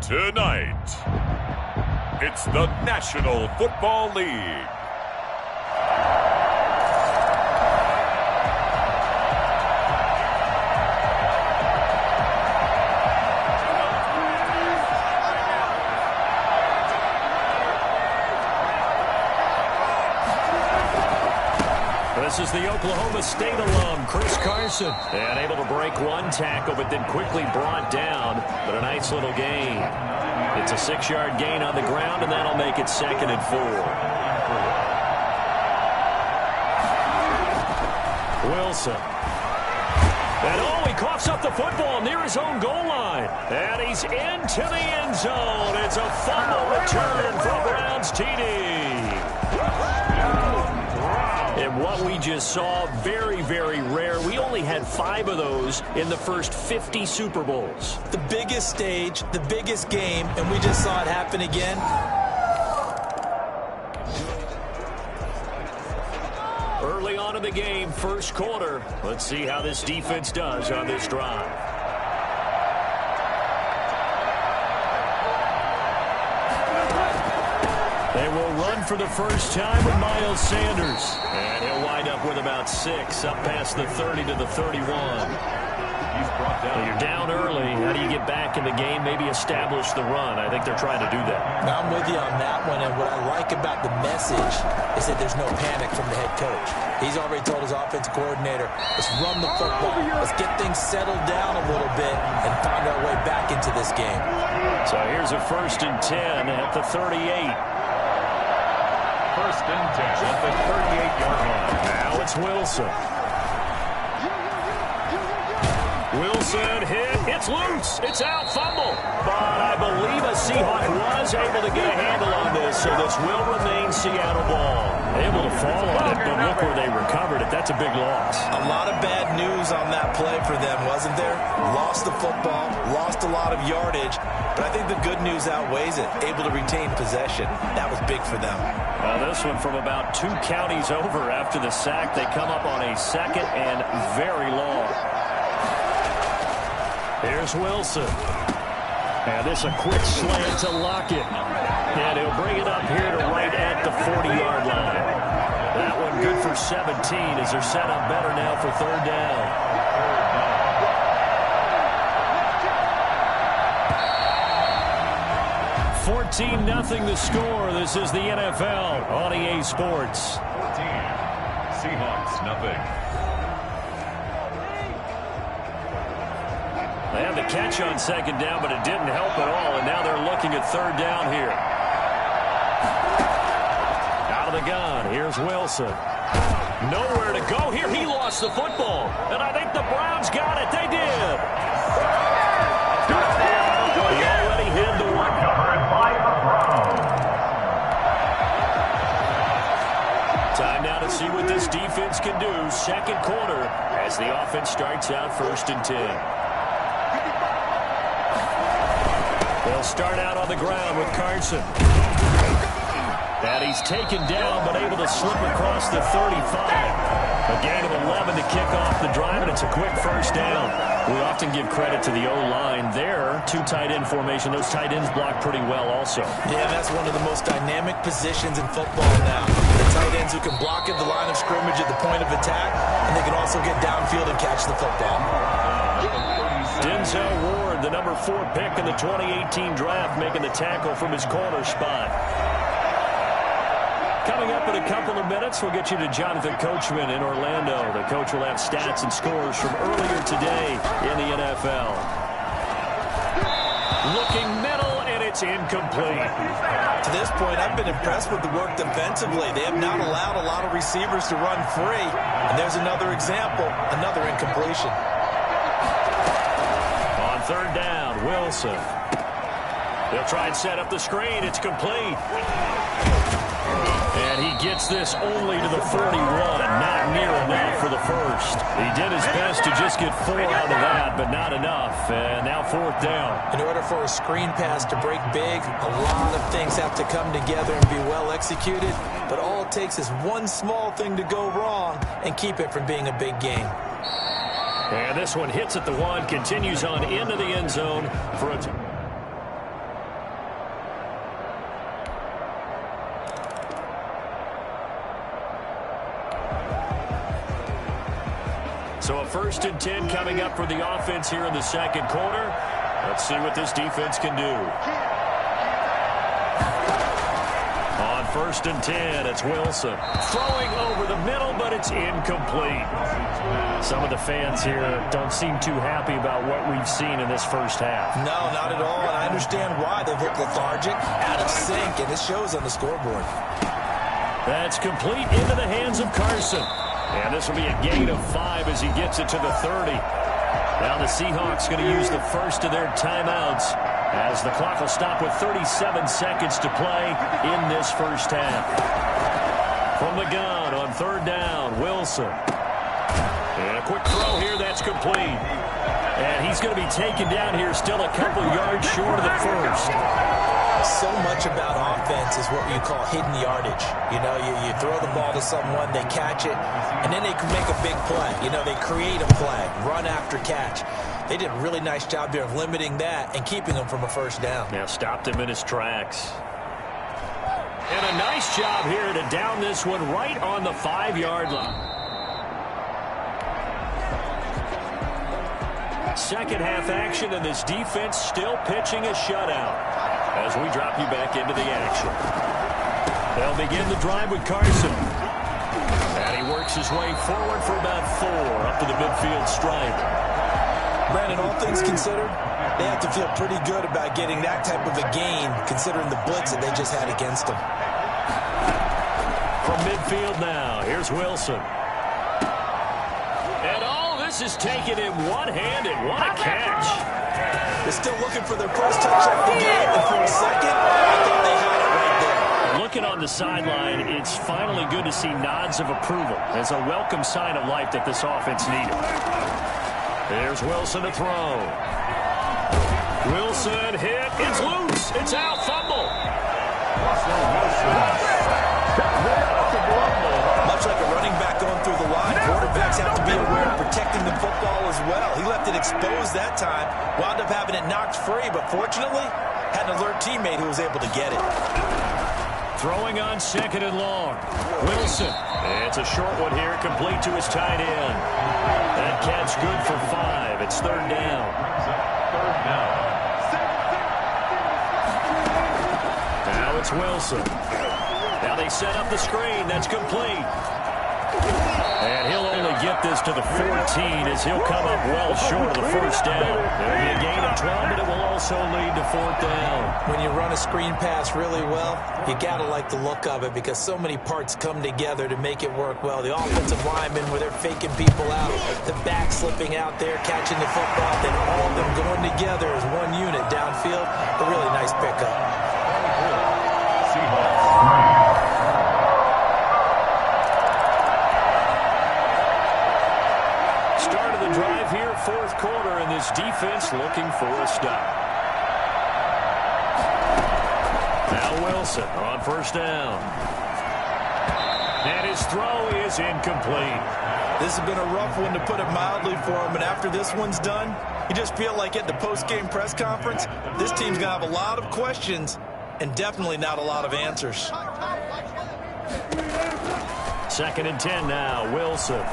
Tonight, it's the National Football League. This is the Oklahoma State alum, Chris Carson. And able to break one tackle, but then quickly brought down. But a nice little gain. It's a 6-yard gain on the ground, and that'll make it 2nd and 4. Wilson. And he coughs up the football near his own goal line. And he's into the end zone. It's a fumble return for Browns TD. And what we just saw, very, very rare. We only had 5 of those in the first 50 Super Bowls. The biggest stage, the biggest game, and we just saw it happen again. Early on in the game, first quarter. Let's see how this defense does on this drive. They will run for the first time with Miles Sanders. And he'll wind up with about 6, up past the 30 to the 31. Well, you're down early. How do you get back in the game, maybe establish the run? I think they're trying to do that. I'm with you on that one, and what I like about the message is that there's no panic from the head coach. He's already told his offensive coordinator, let's run the football. Let's get things settled down a little bit and find our way back into this game. So here's a 1st and 10 at the 38. 1st and 10 at the 38-yard line. Now it's Wilson. Wilson hit. It's loose. It's out. Fumble. But I believe a Seahawk was able to get a handle on this, so this will remain Seattle ball. Able to fall on it, but look where they recovered it. That's a big loss. A lot of bad news on that play for them, wasn't there? Lost the football, lost a lot of yardage, but I think the good news outweighs it. Able to retain possession. That was big for them. This one from about 2 counties over after the sack. They come up on a 2nd and very long. Here's Wilson. And this a quick slant to Lockett. And he'll bring it up here to right at the 40-yard line. That one good for 17 as they're set up better now for 3rd down. $14-0 the score. This is the NFL on EA Sports. 14. Seahawks, nothing. They had the catch on 2nd down, but it didn't help at all, and now they're looking at 3rd down here. Out of the gun, here's Wilson. Nowhere to go here. He lost the football, and I think the Browns got it. They did. He already had the one. Time now to see what this defense can do. 2nd quarter as the offense starts out 1st and 10. They'll start out on the ground with Carson. And he's taken down, but able to slip across the 35. A gain of 11 to kick off the drive, and it's a quick 1st down. We often give credit to the O-line there. 2 tight end formation. Those tight ends block pretty well also. Yeah, that's one of the most dynamic positions in football now. The tight ends who can block at the line of scrimmage at the point of attack, and they can also get downfield and catch the football. Denzel Ward, the number 4 pick in the 2018 draft, making the tackle from his corner spot. Coming up in a couple of minutes, we'll get you to Jonathan Coachman in Orlando. The coach will have stats and scores from earlier today in the NFL. Looking middle, and it's incomplete. To this point, I've been impressed with the work defensively. They have not allowed a lot of receivers to run free. And there's another example, another incompletion. On 3rd down, Wilson. They'll try and set up the screen. It's complete. And he gets this only to the 41, not near enough for the 1st. He did his best to just get 4 out of that, but not enough. And now 4th down. In order for a screen pass to break big, a lot of things have to come together and be well executed. But all it takes is one small thing to go wrong and keep it from being a big game. And this one hits at the 1, continues on into the end zone for a... So a 1st and 10 coming up for the offense here in the second quarter. Let's see what this defense can do. On 1st and 10, it's Wilson. Throwing over the middle, but it's incomplete. Some of the fans here don't seem too happy about what we've seen in this first half. No, not at all, and I understand why. They've looked lethargic, out of sync, and it shows on the scoreboard. That's complete into the hands of Carson. And this will be a gain of 5 as he gets it to the 30. Now the Seahawks going to use the first of their timeouts as the clock will stop with 37 seconds to play in this first half. From the gun on 3rd down, Wilson. And a quick throw here, that's complete. And he's going to be taken down here still a couple yards short of the first. So much about offense is what you call hidden yardage. You know, you throw the ball to someone, they catch it, and then they can make a big play. You know, they create a play, run after catch. They did a really nice job there of limiting that and keeping him from a first down. Yeah, stopped him in his tracks. And a nice job here to down this one right on the 5-yard line. Second half action, and this defense still pitching a shutout as we drop you back into the action. They'll begin the drive with Carson. And he works his way forward for about 4 up to the midfield stripe. Brandon, all things considered, they have to feel pretty good about getting that type of a gain considering the blitz that they just had against them. From midfield now, here's Wilson. And all this is taken in one-handed. What a catch. They're still looking for their first touchdown of the game, and for a second, I thought they had it right there. Looking on the sideline, it's finally good to see nods of approval as a welcome sign of life that this offense needed. There's Wilson to throw. Wilson hit. It's loose. It's out. Fumble. Much like a running back going through the line, quarterbacks have to be aware of protecting the football as well. He left it exposed that time, wound up having it knocked free, but fortunately, had an alert teammate who was able to get it. Throwing on 2nd and long. Wilson. It's a short one here, complete to his tight end. That catch good for 5. It's 3rd down. Now it's Wilson. Now they set up the screen. That's complete. And he'll only get this to the 14 as he'll come up well short of the first down. It'll be a gain of 12, but it will also lead to 4th down. When you run a screen pass really well, you got to like the look of it because so many parts come together to make it work well. The offensive linemen where they're faking people out, the back slipping out there, catching the football, then all of them going together as one unit downfield. A really nice pickup. Start of the drive here, 4th quarter, and this defense looking for a stop. Now Wilson on 1st down. And his throw is incomplete. This has been a rough one, to put it mildly, for him, and after this one's done, you just feel like at the post-game press conference, this team's going to have a lot of questions and definitely not a lot of answers. 2nd and 10 now, Wilson.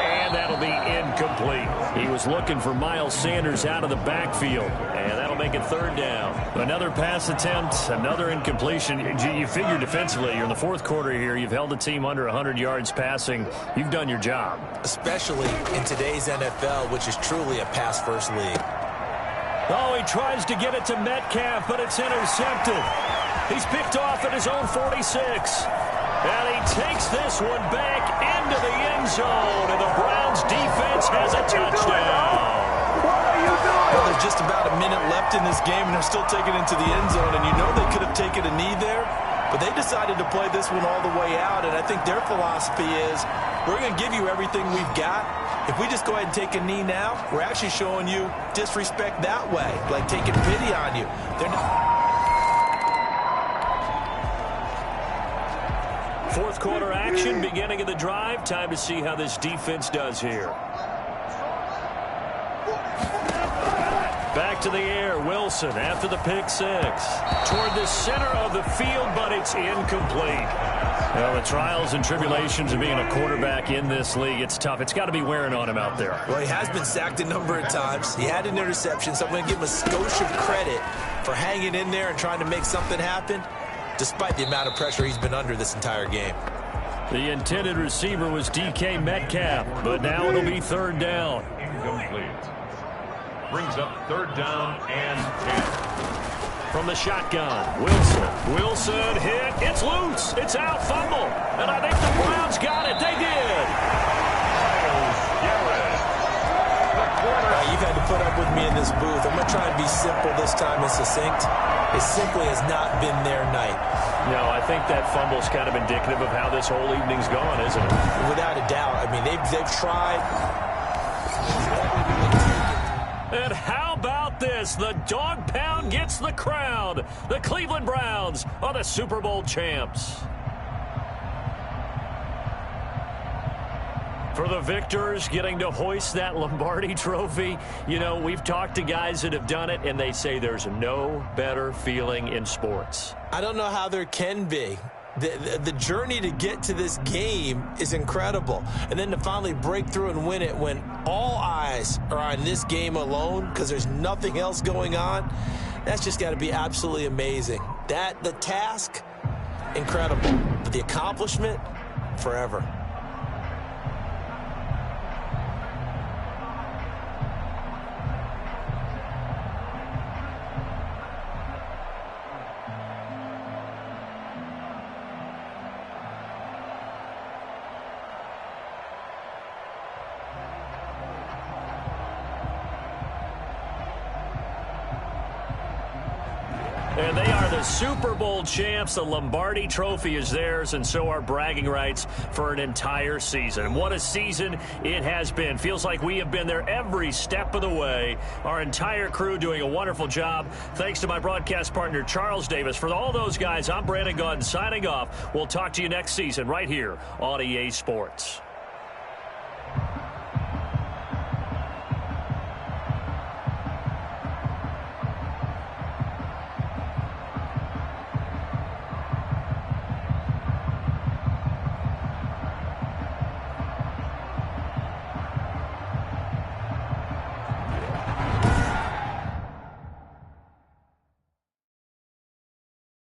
And that'll be incomplete. He was looking for Miles Sanders out of the backfield, and that'll make it 3rd down. Another pass attempt, another incompletion. You figure defensively, you're in the 4th quarter here. You've held the team under 100 yards passing. You've done your job. Especially in today's NFL, which is truly a pass-first league. Oh, he tries to get it to Metcalf, but it's intercepted. He's picked off at his own 46. And he takes this one back into the end zone, and the Browns defense has a touchdown. Well, there's just about a minute left in this game, and they're still taking it into the end zone, and you know they could have taken a knee there, but they decided to play this one all the way out, and I think their philosophy is, we're going to give you everything we've got. If we just go ahead and take a knee now, we're actually showing you disrespect that way, like taking pity on you. They're not... 4th quarter action, beginning of the drive. Time to see how this defense does here. Back to the air, Wilson after the pick six. Toward the center of the field, but it's incomplete. Well, the trials and tribulations of being a quarterback in this league, it's tough. It's got to be wearing on him out there. Well, he has been sacked a number of times. He had an interception, so I'm going to give him a skosh of credit for hanging in there and trying to make something happen, despite the amount of pressure he's been under this entire game. The intended receiver was DK Metcalf, but now it'll be third down. Incomplete. Brings up third down and 10. From the shotgun, Wilson hit. It's loose. It's out. Fumble. And I think the Browns got it. They did. You've had to put up with me in this booth. I'm going to try and be simple this time and succinct. It simply has not been their night. No, I think that fumble's kind of indicative of how this whole evening's gone, isn't it? Without a doubt. I mean, they've tried. And how about this? The dog pound gets the crown. The Cleveland Browns are the Super Bowl champs. For the victors, getting to hoist that Lombardi trophy, you know, we've talked to guys that have done it, and they say there's no better feeling in sports. I don't know how there can be. The journey to get to this game is incredible. And then to finally break through and win it when all eyes are on this game alone because there's nothing else going on, that's just got to be absolutely amazing. The task, incredible. But the accomplishment, forever. And they are the Super Bowl champs. The Lombardi trophy is theirs, and so are bragging rights for an entire season. And what a season it has been. Feels like we have been there every step of the way. Our entire crew doing a wonderful job. Thanks to my broadcast partner, Charles Davis. For all those guys, I'm Brandon Gaudin signing off. We'll talk to you next season right here on EA Sports.